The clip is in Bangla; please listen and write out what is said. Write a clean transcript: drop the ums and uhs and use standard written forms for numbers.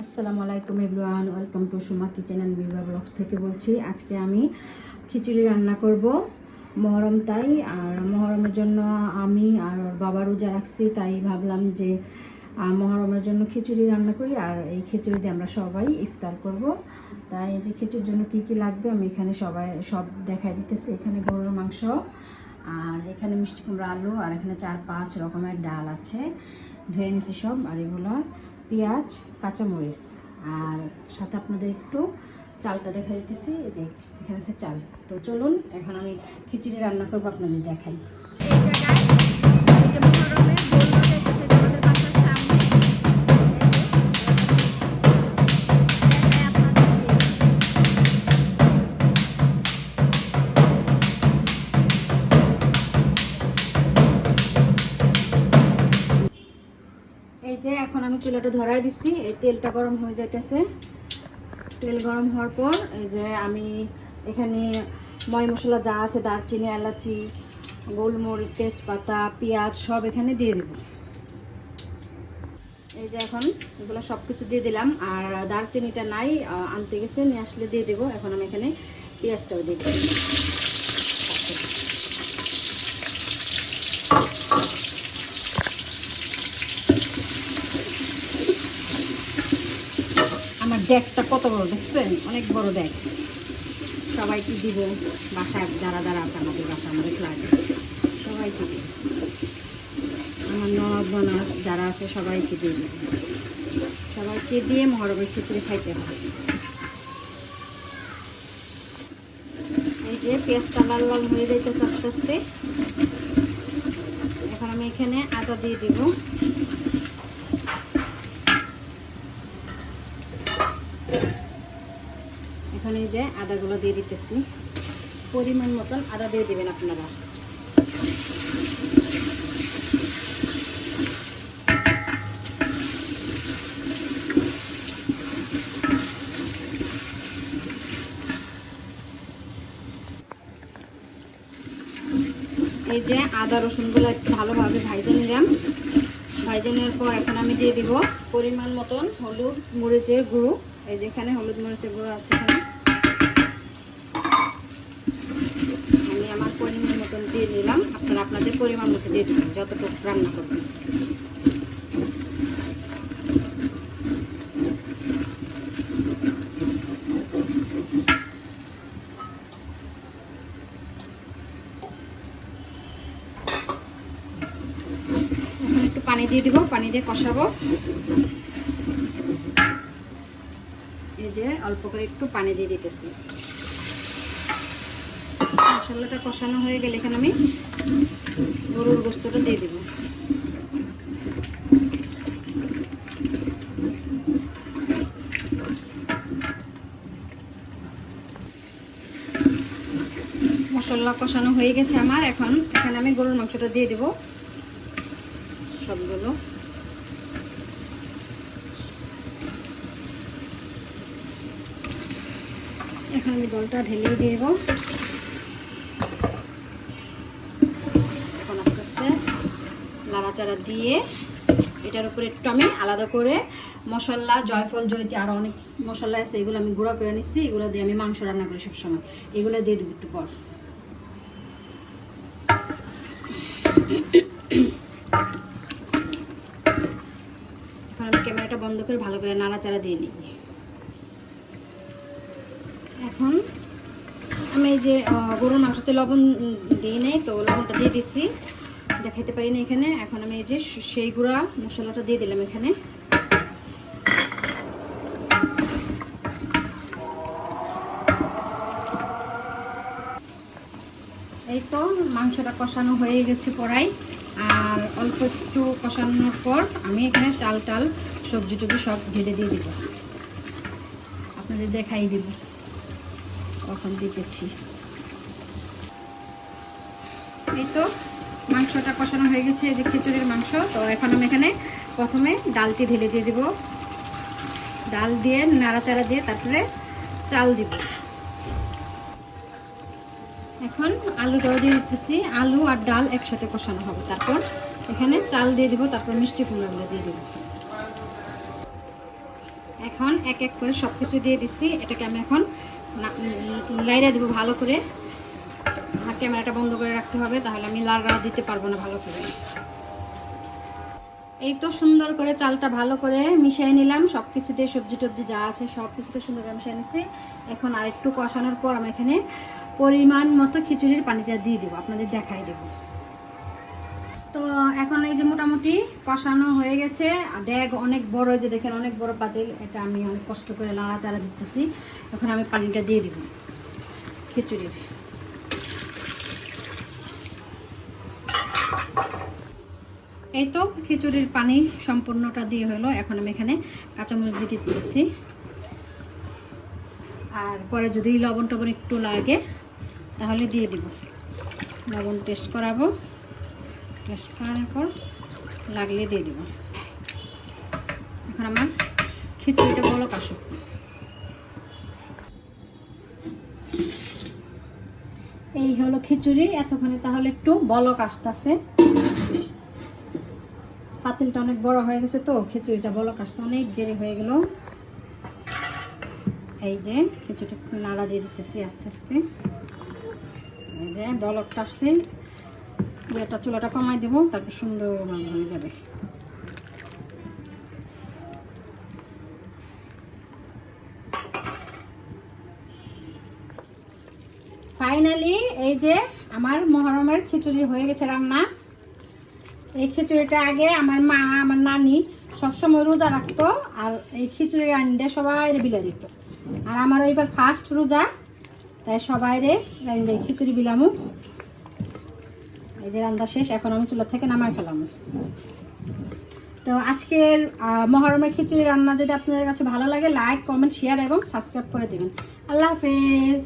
আসসালামু আলাইকুম everyone, welcome to Suma kitchen and Bibha blogs থেকে বলছি। আজকে আমি খিচুড়ি রান্না করব, মহরম তাই। আর মহরমের জন্য আমি আর বাবা রোজা রাখছি, তাই ভাবলাম যে মহরমের জন্য খিচুড়ি রান্না করি, আর এই খিচুড়ি দিয়ে আমরা সবাই ইফতার করব। তাই এই যে খিচুড়ির জন্য কি কি লাগবে আমি এখানে সব দেখাই দিতেছি। এখানে গরুর মাংস, আর এখানে মিষ্টি কুমড়া, আলু, আর এখানে 4-5 রকমের ডাল আছে, ধুয়ে নিছি সব। আর এগুলো পেঁয়াজ, কাঁচামরিচ, আর সাথে আপনাদের একটু চালটা দেখা দিতেছি। এই যে এখানে আছে চাল। তো চলুন এখন আমি খিচুড়ি রান্না করবো, আপনাদের দেখাই। এই যে এখন আমি চুলাটা ধরাই দিচ্ছি, এই তেলটা গরম হয়ে যাইতেছে। তেল গরম হওয়ার পর এই যে আমি এখানে ময় মশলা যা আছে, দারচিনি, এলাচি, গোলমরিচ, তেজপাতা, পেঁয়াজ সব এখানে দিয়ে দেব। এই যে এখন এগুলো সব কিছু দিয়ে দিলাম। আর দারচিনিটা নাই, আনতে গেছে, নিয়ে আসলে দিয়ে দেবো। এখন আমি এখানে পেঁয়াজটাও দিয়ে দেবো। আমার ডেকটা কত বড় দেখছেন, অনেক বড় ডেক। সবাইকে দিব, বাসায় যারা যারা আছে আমাদের বাসা, আমাদের ফ্ল্যাটে সবাইকে দিব। আমার ননদ বোনাস যারা আছে সবাইকে দিয়ে দিব। সবাইকে দিয়ে মহরমের খিচুড়ি খাইতে হবে। এই যে পেঁয়াজটা লাল লাল হয়ে যাইতেছে আস্তে আস্তে। এখন আমি এখানে আদা দিয়ে দিব। এখানে যে আদাগুলো দিয়ে দিতেছি, পরিমাণ মতন আদা দিয়ে দিবেন আপনারা। এই যে আদা রসুনগুলো একটু ভালোভাবে ভাইজে নিলাম। ভাইজে নেওয়ার পর এখন আমি দিয়ে দিব পরিমাণ মতন হলুদ মরিচের গুঁড়ো। এই যে এখানে হলুদ মরিচের গুঁড়ো আছে, এখানে আমি আমার পরিমাণ মতন দিয়ে দিলাম। আপনারা আপনাদের পরিমাণ মতো দিয়ে দিবেন যতটুকু রান্না করবেন। একটু পানি দিয়ে দিব, পানি দিয়ে কষাবো। এই যে অল্প করে একটু পানি দিয়ে দিতেছি। মশলাটা কষানো হয়ে গেলে এখানে আমি গরুর গোশতটা দিয়ে দিব। মশলা কষানো হয়ে গেছে আমার। এখন এখানে আমি গরুর মাংসটা দিয়ে দিব সবগুলো। এখন আমি জলটা ঢেলে দিয়ে দেবো। এখন আস্তে আস্তে নাড়াচাড়া দিয়ে এটার উপরে একটু আমি আলাদা করে মশলা, জয়ফল, জয়িত্রী, আরও অনেক মশলা আছে, এগুলো আমি গুঁড়া করে নিচ্ছি। এগুলো দিয়ে আমি মাংস রান্না করি সবসময়। এগুলো দিয়ে দেবো একটু পর। এখন আমি ক্যামেরাটা বন্ধ করে ভালো করে নাড়াচাড়া দিয়ে নিই। এখন আমি এই যে গরুর মাংসতে লবণ দিই নাই, তো লবণটা দিয়ে দিচ্ছি, দেখাইতে পারি না এখানে। এখন আমি এই যে সেই গুঁড়া মশলাটা দিয়ে দিলাম এখানে। এই তো মাংসটা কষানো হয়ে গেছে কড়াই। আর অল্প একটু কষানোর পর আমি এখানে চাল টাল সবজি টবজি সব ঢেলে দিয়ে দিব। আপনাদের দেখাই দিব কখন দিতেছি। এই তো মাংসটা কষানো হয়ে গেছে, এই যে খিচুড়ির মাংস। তো এখন আমি এখানে প্রথমে ডালটি ঢেলে দিয়ে দিব। ডাল দিয়ে নাড়াচাড়া দিয়ে তারপরে চাল দিব। এখন আলুটাও দিয়ে দিতেছি। আলু আর ডাল একসাথে কষানো হবে। তারপর এখানে চাল দিয়ে দিব, তারপর মিষ্টি কুমড়াগুলো দিয়ে দিব। এখন এক এক করে সব কিছু দিয়ে দিচ্ছি। এটাকে আমি এখন লাইড়া দেবো ভালো করে। আর ক্যামেরাটা বন্ধ করে রাখতে হবে, তাহলে আমি লাড়া দিতে পারবো না ভালো করে। এই তো সুন্দর করে চালটা ভালো করে মিশিয়ে নিলাম, সব কিছুতে সবজি টবজি যা আছে সব কিছুতে সুন্দর করে মিশিয়ে নিছি। এখন আর একটু কষানোর পর আমি এখানে পরিমাণ মতো খিচুড়ির পানিটা দিয়ে দেবো, আপনাদের দেখাই দেবো। তো এখন এই যে মোটামুটি কষানো হয়ে গেছে। ড্যাগ অনেক বড়, যে দেখেন অনেক বড় পাতিল, এটা আমি অনেক কষ্ট করে নাড়াচাড়া দিতেছি। এখন আমি পানিটা দিয়ে দিব খিচুড়ির। এই তো খিচুড়ির পানি সম্পূর্ণটা দিয়ে হলো। এখন আমি এখানে কাঁচামরিচ দিয়ে দিতেছি, আর পরে যদি লবণ টবণ একটু লাগে তাহলে দিয়ে দিব। লবণ টেস্ট করাবো, টেস্ট করানোর পর লাগলে দিয়ে দিব। এখন আমার খিচুড়িটা বলক আসুক। এই হলো খিচুড়ি এতক্ষণে, তাহলে একটু বলক আসতেছে। পাতিলটা অনেক বড় হয়ে গেছে, তো খিচুড়িটা বলক আসতে অনেক দেরি হয়ে গেল। এই যে খিচুড়ি নাড়া দিয়ে দিতেছি আস্তে আস্তে। এই যে বলকটা আসলে এটা চুলাটা কমাই দেবো, তারপর সুন্দর হয়ে যাবে। ফাইনালি এই যে আমার মহরমের খিচুড়ি হয়ে গেছে রান্না। এই খিচুড়িটা আগে আমার মা, আমার নানি সবসময় রোজা রাখতো, আর এই খিচুড়ি রান্ধে সবাই বিলা দিত। আর আমার এইবার ফার্স্ট রোজা, তাই সবাই রান্ধে খিচুড়ি বিলামু। এই যে রান্না শেষ, এখন আমি চুলা থেকে নামাই ফেলাম। তো আজকের মহরমের খিচুড়ি রান্না যদি আপনাদের কাছে ভালো লাগে, লাইক, কমেন্ট, শেয়ার এবং সাবস্ক্রাইব করে দেবেন। আল্লাহ হাফেজ।